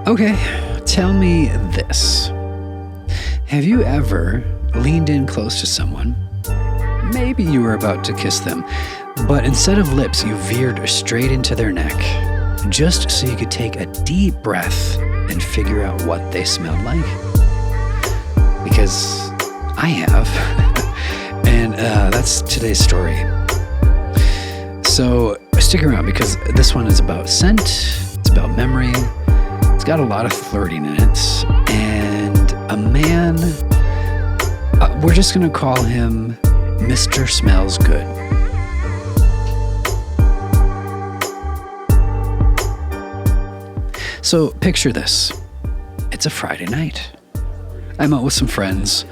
Okay, tell me this. Have you ever leaned in close to someone? Maybe you were about to kiss them, but instead of lips, you veered straight into their neck, just so you could take a deep breath and figure out what they smelled like? Because I have, and that's today's story. So stick around, because this one is about scent, it's about memory, it's got a lot of flirting in it, and a man, we're just going to call him Mr. Smells Good. So picture this. It's a Friday night. I'm out with some friends,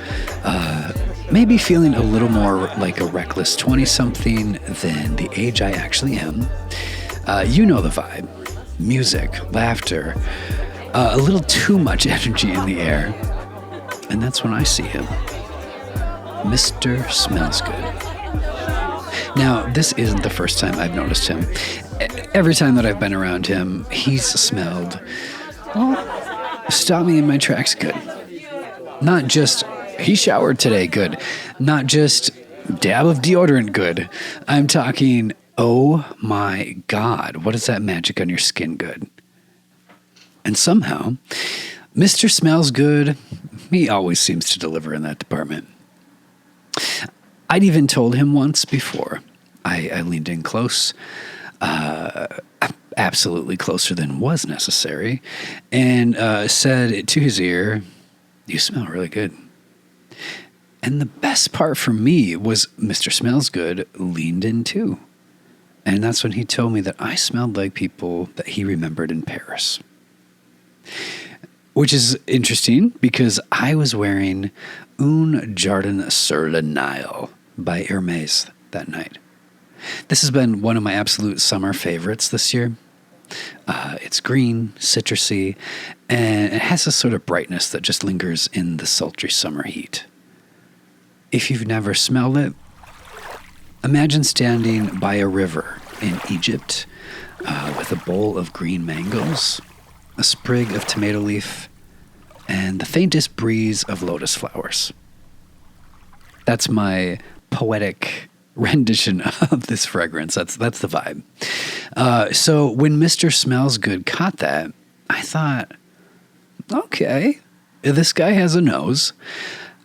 maybe feeling a little more like a reckless 20-something than the age I actually am. You know the vibe. Music, laughter, a little too much energy in the air. And that's when I see him. Mr. Smells Good. Now, this isn't the first time I've noticed him. Every time that I've been around him, he's smelled, stop me in my tracks good. Not just, he showered today good. Not just, dab of deodorant good. I'm talking, oh my God, what is that magic on your skin good? And somehow, Mr. Smells Good, he always seems to deliver in that department. I'd even told him once before. I leaned in close, absolutely closer than was necessary, and said to his ear, "You smell really good." And the best part for me was Mr. Smells Good leaned in too. And that's when he told me that I smelled like people that he remembered in Paris. Which is interesting because I was wearing Un Jardin sur le Nile by Hermès that night. This has been one of my absolute summer favorites this year. It's green, citrusy, and it has a sort of brightness that just lingers in the sultry summer heat. If you've never smelled it, imagine standing by a river in Egypt with a bowl of green mangoes, a sprig of tomato leaf, and the faintest breeze of lotus flowers. That's my poetic rendition of this fragrance. That's the vibe. So when Mr. Smells Good caught that, I thought, okay, this guy has a nose.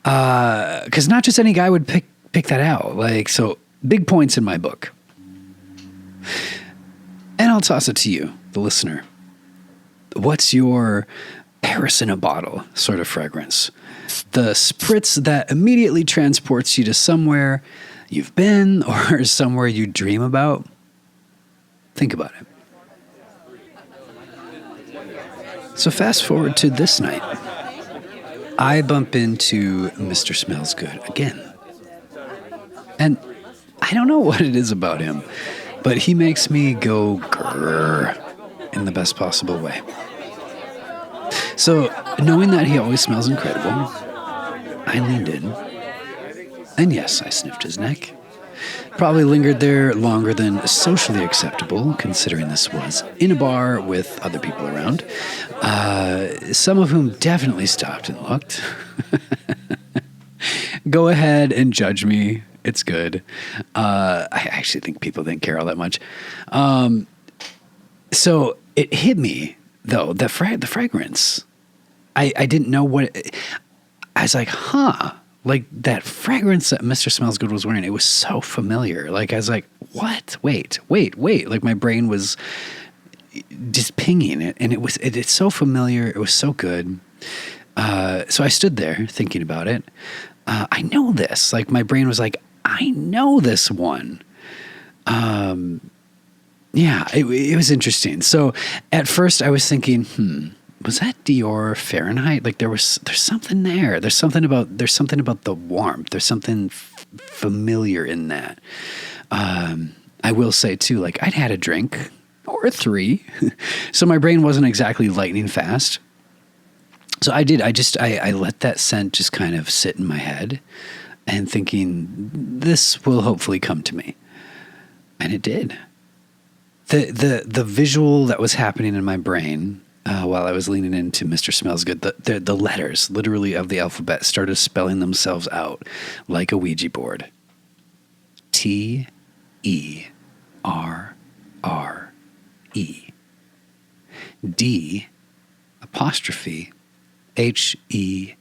Because not just any guy would pick that out. So big points in my book. And I'll toss it to you, the listener. What's your Paris in a bottle sort of fragrance? The spritz that immediately transports you to somewhere you've been or somewhere you dream about? Think about it. So fast forward to this night. I bump into Mr. Smells Good again. And I don't know what it is about him, but he makes me go grrr in the best possible way. So, knowing that he always smells incredible, I leaned in. And yes, I sniffed his neck. Probably lingered there longer than socially acceptable, considering this was in a bar with other people around. Some of whom definitely stopped and looked. Go ahead and judge me. It's good. I actually think people didn't care all that much. So it hit me, though, the fragrance. I didn't know what I was like, like that fragrance that Mr. Smells Good was wearing, it was so familiar. I was like, what? Wait. Like my brain was just pinging it, and it's so familiar. It was so good. So I stood there thinking about it. I know this. My brain was like, I know this one. Yeah, it was interesting. So at first I was thinking, was that Dior Fahrenheit? There's something there. There's something about the warmth. There's something familiar in that. I will say too, I'd had a drink or three, so my brain wasn't exactly lightning fast. So I let that scent just kind of sit in my head and thinking, this will hopefully come to me. And it did. The visual that was happening in my brain while I was leaning into Mr. Smells Good, the letters, literally, of the alphabet started spelling themselves out like a Ouija board. T-E-R-R-E. D apostrophe H-E-R-M-E-S.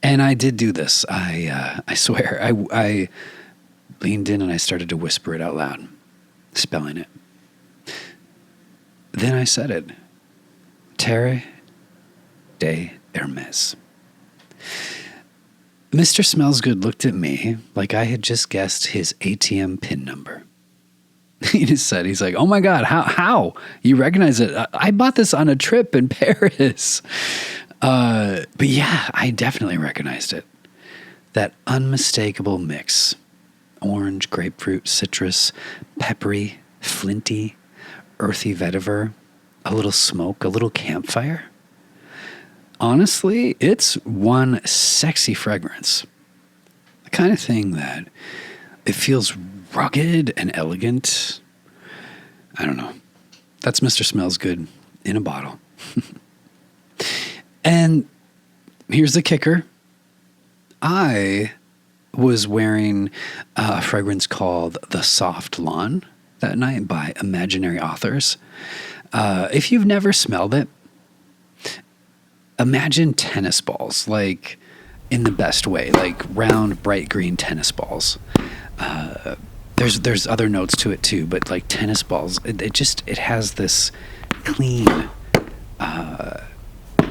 And I did do this. I swear. I leaned in and I started to whisper it out loud, spelling it. Then I said it. Terre de Hermes. Mr. Smells Good looked at me like I had just guessed his ATM PIN number. He just said, he's like, oh my God, how? You recognize it? I bought this on a trip in Paris. But yeah, I definitely recognized it. That unmistakable mix. Orange, grapefruit, citrus, peppery, flinty, earthy vetiver, a little smoke, a little campfire. Honestly, it's one sexy fragrance. The kind of thing that it feels rugged and elegant. I don't know. That's Mr. Smells Good in a bottle. And here's the kicker. I was wearing a fragrance called The Soft Lawn that night by Imaginary Authors. If you've never smelled it, imagine tennis balls, like in the best way, like round, bright green tennis balls. There's other notes to it too, but like tennis balls, it has this clean,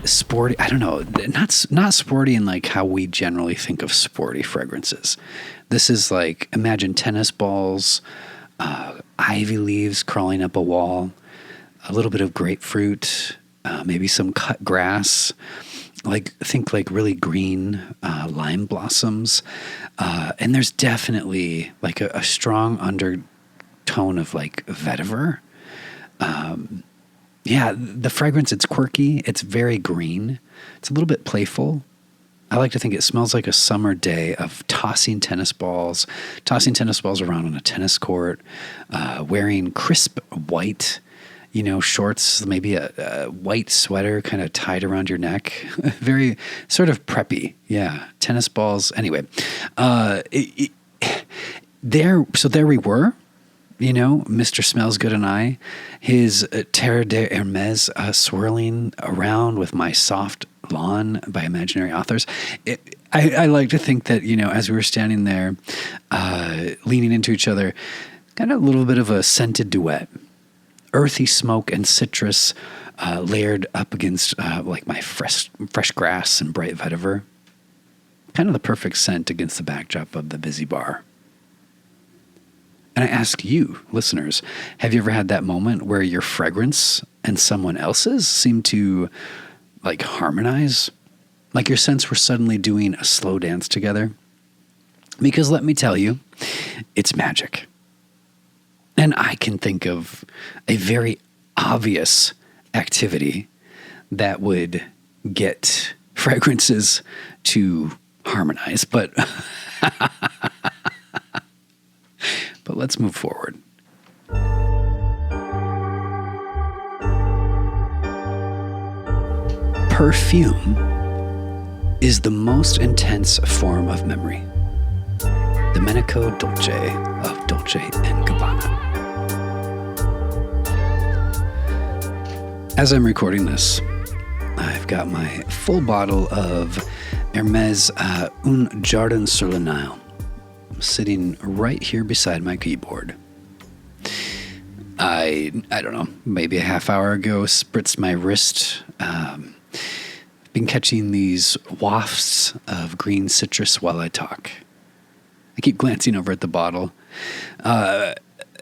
sporty. I don't know, not sporty in like how we generally think of sporty fragrances. This is like, imagine tennis balls, ivy leaves crawling up a wall, a little bit of grapefruit, maybe some cut grass. Think really green lime blossoms. And there's definitely like a strong undertone of like vetiver. Yeah, the fragrance, it's quirky. It's very green. It's a little bit playful. I like to think it smells like a summer day of tossing tennis balls around on a tennis court, wearing crisp white shorts, maybe a white sweater kind of tied around your neck. Very sort of preppy. Yeah. Tennis balls. Anyway, there we were, Mr. Smells Good and I, his Terre de Hermes swirling around with my Soft Lawn by Imaginary Authors. I like to think that, as we were standing there, leaning into each other, kind of a little bit of a scented duet. Earthy smoke and citrus layered up against like my fresh grass and bright vetiver. Kind of the perfect scent against the backdrop of the busy bar. And I ask you, listeners, have you ever had that moment where your fragrance and someone else's seem to like harmonize? Like your scents were suddenly doing a slow dance together? Because let me tell you, it's magic. And I can think of a very obvious activity that would get fragrances to harmonize, but but let's move forward. Perfume is the most intense form of memory. The Domenico Dolce of Dolce & Gabbana. As I'm recording this, I've got my full bottle of Hermes Un Jardin sur le Nile sitting right here beside my keyboard. I don't know, maybe a half hour ago, spritzed my wrist. Been catching these wafts of green citrus while I talk. I keep glancing over at the bottle.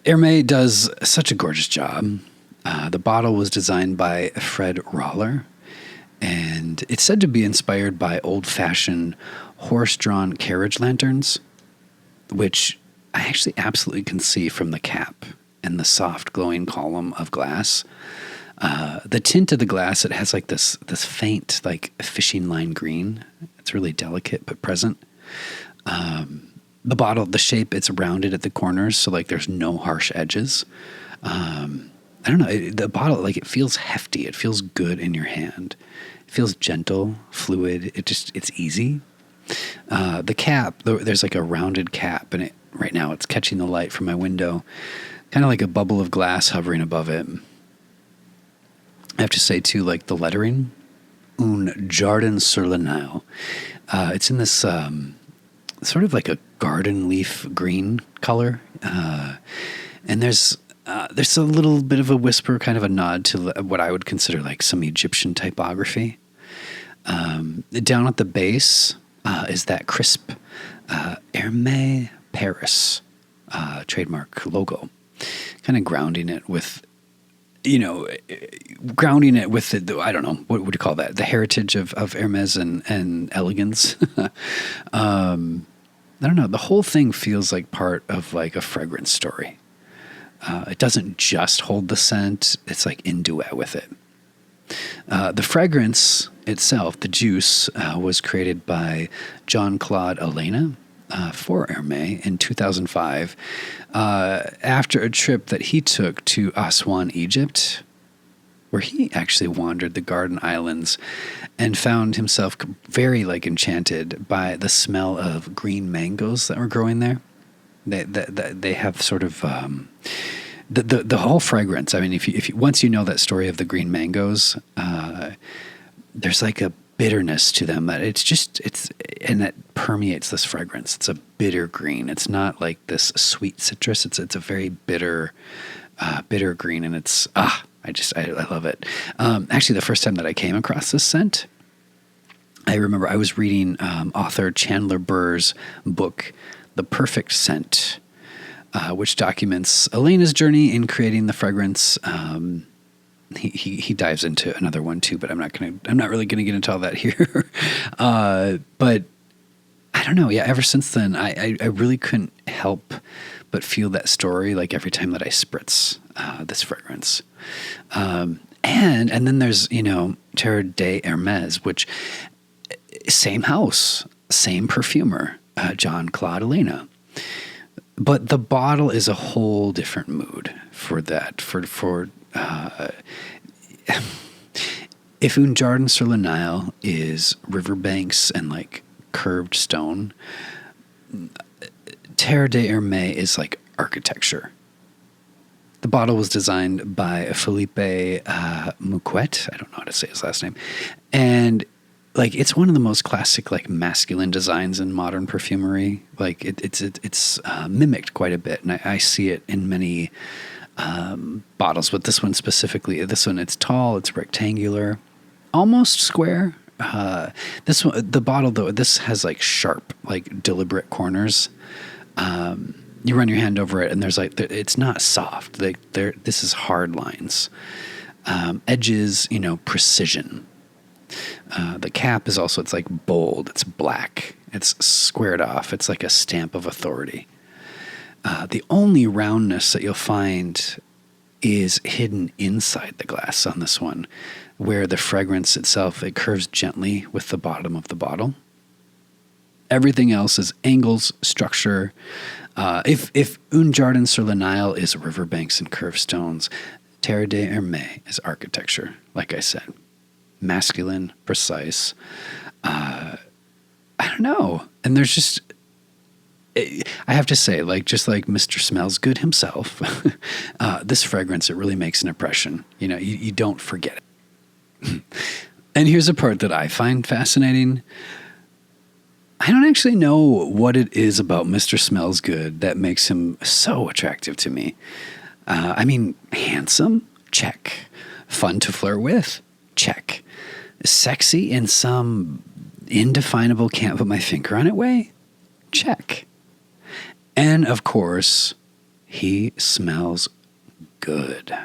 Hermes does such a gorgeous job. The bottle was designed by Fred Roller, and it's said to be inspired by old-fashioned horse-drawn carriage lanterns, which I actually absolutely can see from the cap and the soft glowing column of glass. The tint of the glass, it has like this faint like fishing line green. It's really delicate but present. The bottle, the shape, it's rounded at the corners, so like there's no harsh edges. I don't know. The bottle, like, it feels hefty. It feels good in your hand. It feels gentle, fluid. It's easy. The cap, there's like a rounded cap, and right now it's catching the light from my window, kind of like a bubble of glass hovering above it. I have to say too, like the lettering, Un Jardin sur le Nile. It's in this sort of like a garden leaf green color, and there's a little bit of a whisper, kind of a nod to what I would consider like some Egyptian typography. Down at the base is that crisp Hermès Paris trademark logo, kind of grounding it with the, I don't know, what would you call that? The heritage of Hermès and elegance. I don't know. The whole thing feels like part of like a fragrance story. It doesn't just hold the scent. It's like in duet with it. The fragrance itself, the juice, was created by Jean-Claude Elena for Hermès in 2005 after a trip that he took to Aswan, Egypt, where he actually wandered the Garden Islands and found himself very like enchanted by the smell of green mangoes that were growing there. They have sort of the whole fragrance. I mean, if you once you know that story of the green mangoes, there's like a bitterness to them that and that permeates this fragrance. It's a bitter green. It's not like this sweet citrus. It's a very bitter green, and it's I love it. Actually, the first time that I came across this scent, I remember I was reading author Chandler Burr's book, The Perfect Scent, which documents Elena's journey in creating the fragrance. He dives into another one too, but I'm not really gonna get into all that here. But I don't know. Yeah, ever since then, I really couldn't help but feel that story like every time that I spritz this fragrance. And then there's Terre de Hermès, which same house, same perfumer, Jean-Claude Elena. But the bottle is a whole different mood for that. If Un Jardin sur le Nile is riverbanks and like curved stone, Terre de Hermès is like architecture. The bottle was designed by Philippe Mouquet. I don't know how to say his last name. And like, it's one of the most classic, like, masculine designs in modern perfumery. Like, it's mimicked quite a bit, and I see it in many bottles. But this one specifically, it's tall, it's rectangular, almost square. The bottle though, this has like sharp, like deliberate corners. You run your hand over it, and there's like it's not soft. This is hard lines, edges, precision. The cap is also, it's like bold, it's black, it's squared off, it's like a stamp of authority. The only roundness that you'll find is hidden inside the glass on this one, where the fragrance itself, it curves gently with the bottom of the bottle. Everything else is angles, structure. If Un Jardin sur le Nile is riverbanks and curved stones, Terre de Hermès is architecture, like I said. Masculine, precise. I don't know. And there's just, I have to say, like, just like Mr. Smells Good himself, this fragrance, it really makes an impression. You don't forget it. And here's a part that I find fascinating. I don't actually know what it is about Mr. Smells Good that makes him so attractive to me. I mean, handsome? Check. Fun to flirt with? Check. Sexy in some indefinable can't put my finger on it way? Check. And of course, he smells good.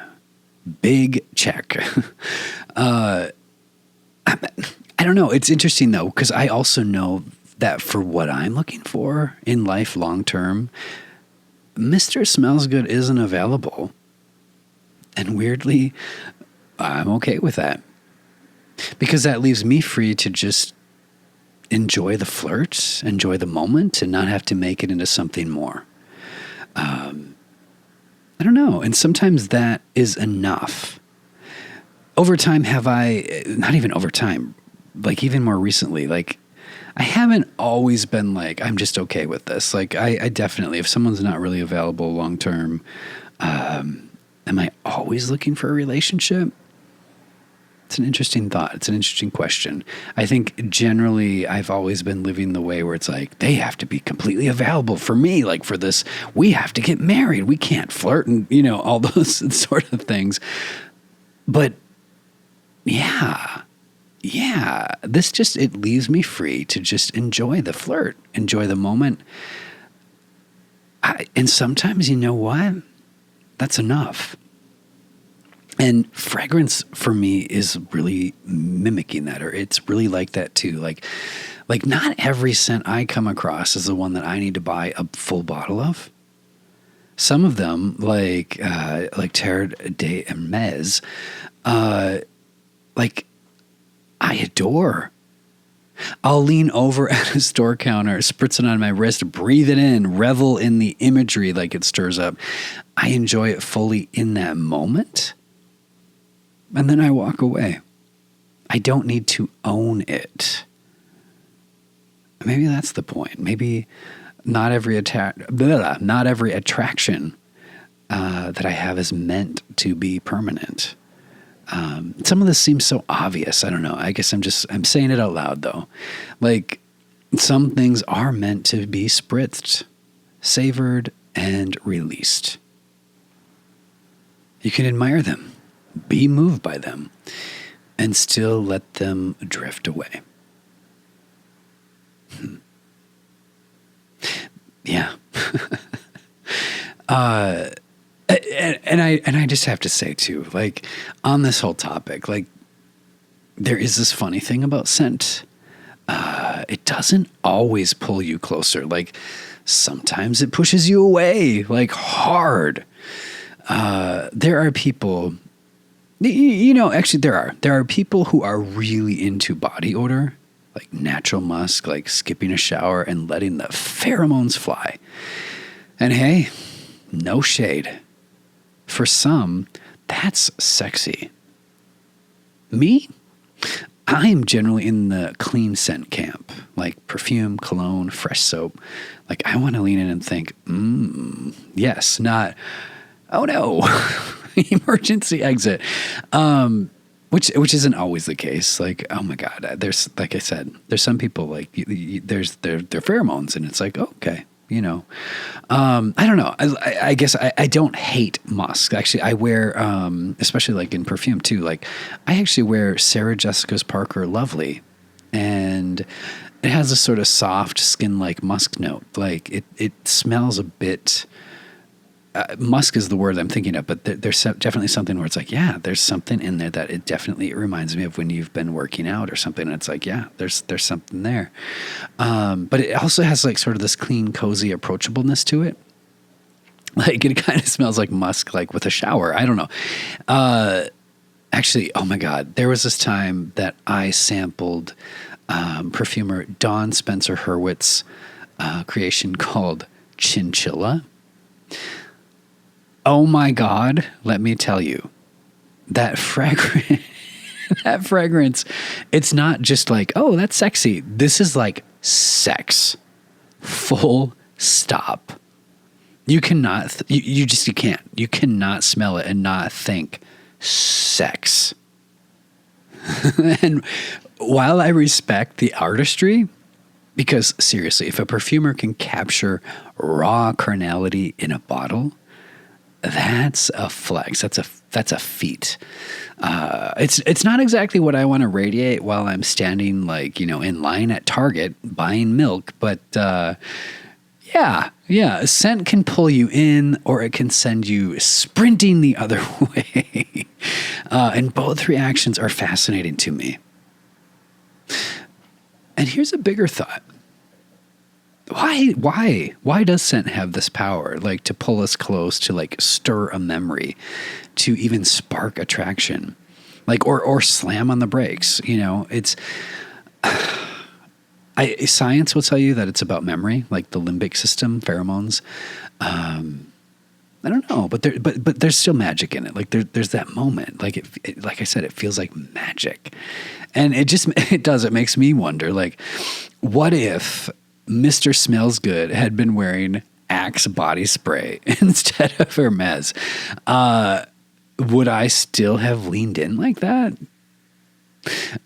Big check. I don't know. It's interesting though, because I also know that for what I'm looking for in life long term, Mr. Smells Good isn't available. And weirdly, I'm okay with that. Because that leaves me free to just enjoy the flirt, enjoy the moment, and not have to make it into something more. I don't know. And sometimes that is enough. Over time, not even over time, like even more recently, like I haven't always been like, I'm just okay with this. Like I definitely, if someone's not really available long term, am I always looking for a relationship? It's an interesting thought. It's an interesting question. I think generally I've always been living the way where it's like, they have to be completely available for me. Like for this, we have to get married. We can't flirt and, all those sort of things. But yeah, it leaves me free to just enjoy the flirt, enjoy the moment. And sometimes, you know what? That's enough. And fragrance for me is really mimicking that, or it's really like that too. Like not every scent I come across is the one that I need to buy a full bottle of. Some of them, like Terre de Hermes, like I adore. I'll lean over at a store counter, spritz it on my wrist, breathe it in, revel in the imagery like it stirs up. I enjoy it fully in that moment. And then I walk away. I don't need to own it. Maybe that's the point. Maybe not every attraction that I have is meant to be permanent. Some of this seems so obvious. I don't know. I guess I'm saying it out loud though. Like some things are meant to be spritzed, savored, and released. You can admire them, be moved by them, and still let them drift away. Yeah. And I just have to say too, like on this whole topic, like there is this funny thing about scent. It doesn't always pull you closer. Like sometimes it pushes you away, like hard. There are people, actually there are people who are really into body odor, like natural musk, like skipping a shower and letting the pheromones fly. And hey, no shade. For some, that's sexy. Me? I'm generally in the clean scent camp, like perfume, cologne, fresh soap. Like I want to lean in and think, yes, not, oh no, emergency exit. Which isn't always the case. Like, oh my God, there's, like I said, there's some people like there's their pheromones and it's like, okay. I don't know. I guess I don't hate musk. Actually, I wear, especially like in perfume too. Like I actually wear Sarah Jessica Parker Lovely, and it has a sort of soft skin-like musk note. Like it smells a bit. Musk is the word I'm thinking of, but there's definitely something where it's like, yeah, there's something in there that it reminds me of when you've been working out or something. And it's like, yeah, there's something there. But it also has like sort of this clean, cozy approachableness to it. Like it kind of smells like musk, like with a shower. I don't know. Actually, oh my God, there was this time that I sampled perfumer Dawn Spencer Hurwitz's creation called Chinchilla. Oh my God, let me tell you, that fragrance, it's not just like, oh, that's sexy. This is like sex. Full stop. You cannot, you can't. You cannot smell it and not think sex. And while I respect the artistry, because seriously, if a perfumer can capture raw carnality in a bottle, that's a flex. That's a feat. It's not exactly what I want to radiate while I'm standing like, in line at Target buying milk, but, yeah. Scent can pull you in or it can send you sprinting the other way. And both reactions are fascinating to me. And here's a bigger thought. Why does scent have this power, like to pull us close, to like stir a memory, to even spark attraction, like, or slam on the brakes? It's, science will tell you that it's about memory, like the limbic system, pheromones. I don't know, but there's still magic in it. Like there's that moment. Like like I said, it feels like magic, and it makes me wonder. Like, what if Mr. Smells Good had been wearing Axe body spray instead of Hermes? Would I still have leaned in like that?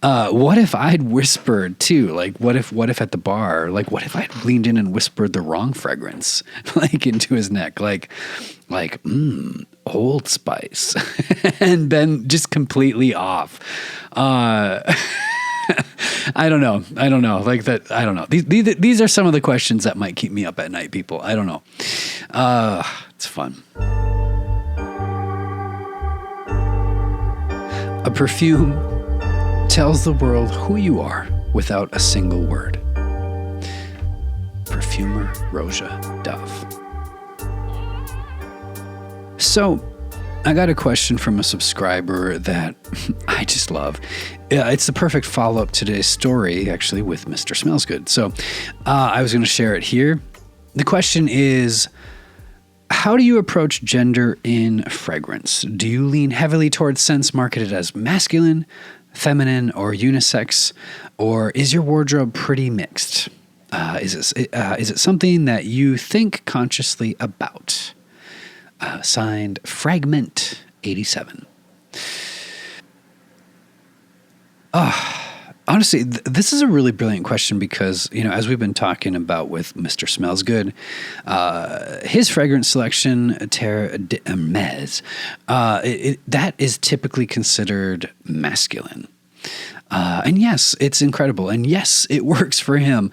What if I'd whispered too? Like, what if at the bar, like, what if I'd leaned in and whispered the wrong fragrance, like into his neck, like, Old Spice, and been just completely off. I don't know. Like that. I don't know. These are some of the questions that might keep me up at night, people. I don't know. It's fun. A perfume tells the world who you are without a single word. Perfumer Roja Dove. So, I got a question from a subscriber that I just love. It's the perfect follow-up to today's story, actually, with Mr. Smells Good. So, I was going to share it here. The question is, how do you approach gender in fragrance? Do you lean heavily towards scents marketed as masculine, feminine, or unisex, or is your wardrobe pretty mixed? Is it something that you think consciously about? Signed Fragment 87. Honestly, this is a really brilliant question because, as we've been talking about with Mr. Smells Good, his fragrance selection, Terre d'Hermès, that is typically considered masculine. And yes, it's incredible. And yes, it works for him.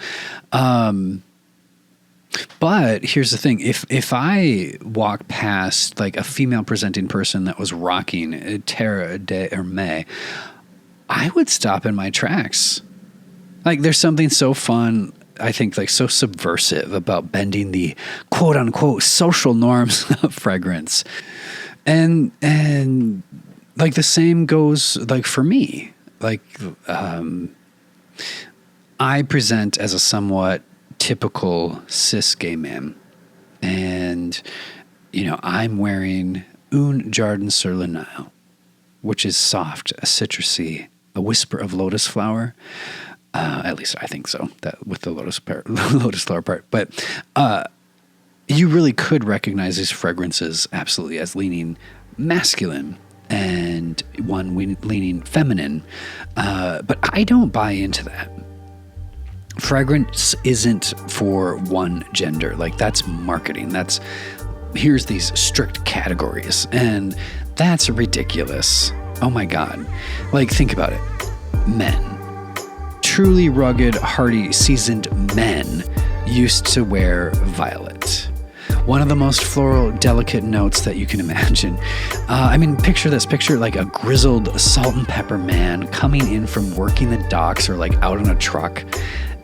But here's the thing. If I walk past like a female presenting person that was rocking Terre d'Hermès, I would stop in my tracks. Like there's something so fun, I think, like so subversive about bending the quote unquote social norms of fragrance. And like the same goes like for me. Like I present as a somewhat typical cis gay man. And, I'm wearing Un Jardin sur le Nile, which is soft, a citrusy, a whisper of lotus flower. At least I think so, that with the lotus flower part. But you really could recognize these fragrances absolutely as leaning masculine and one leaning feminine. But I don't buy into that. Fragrance isn't for one gender. Like that's marketing. Here's these strict categories, and that's ridiculous. Oh my God. Like think about it. Men. Truly rugged, hardy, seasoned men used to wear violet. One of the most floral, delicate notes that you can imagine. Picture this. Picture like a grizzled salt and pepper man coming in from working the docks or like out on a truck,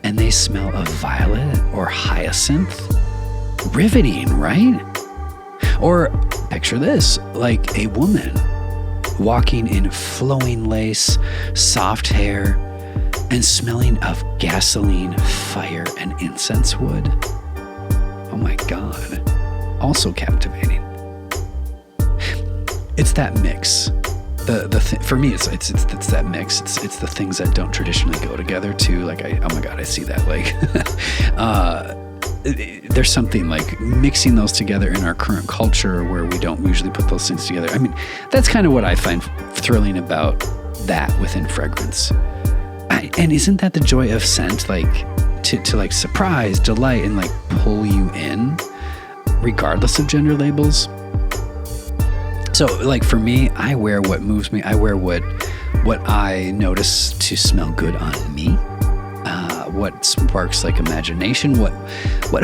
and they smell of violet or hyacinth. Riveting, right? Or picture this, like a woman walking in flowing lace, soft hair, and smelling of gasoline, fire, and incense wood. Oh my God. Also captivating. It's that mix. For me, it's that mix. It's the things that don't traditionally go together too. Like oh my God, I see that. Like, there's something like mixing those together in our current culture where we don't usually put those things together. That's kind of what I find thrilling about that within fragrance. And isn't that the joy of scent? Like to like surprise, delight, and like pull you in, regardless of gender labels. So like for me, I wear what moves me. I wear what I notice to smell good on me. What sparks like imagination. What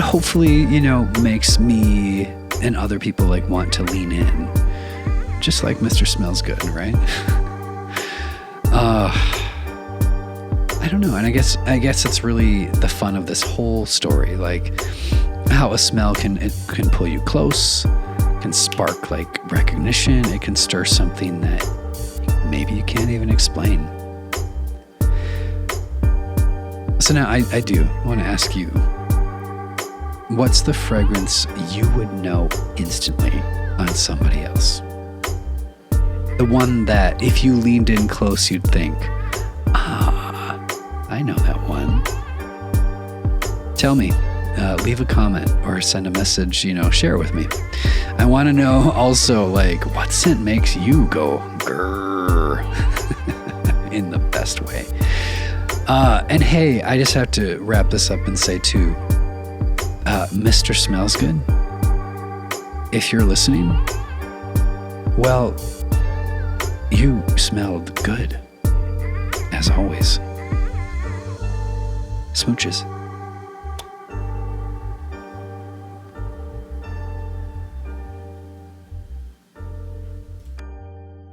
hopefully, makes me and other people like want to lean in. Just like Mr. Smells Good, right? I don't know. And I guess it's really the fun of this whole story. Like how a smell can pull you close, can spark like recognition. It can stir something that maybe you can't even explain. So now I do want to ask you, what's the fragrance you would know instantly on somebody else. The one that if you leaned in close, you'd think, I know that one. Tell me, leave a comment or send a message, share it with me. I want to know also, what scent makes you go grrr in the best way. And hey, I just have to wrap this up and say too, Mr. Smells Good, if you're listening, well, you smelled good, as always. Smooches.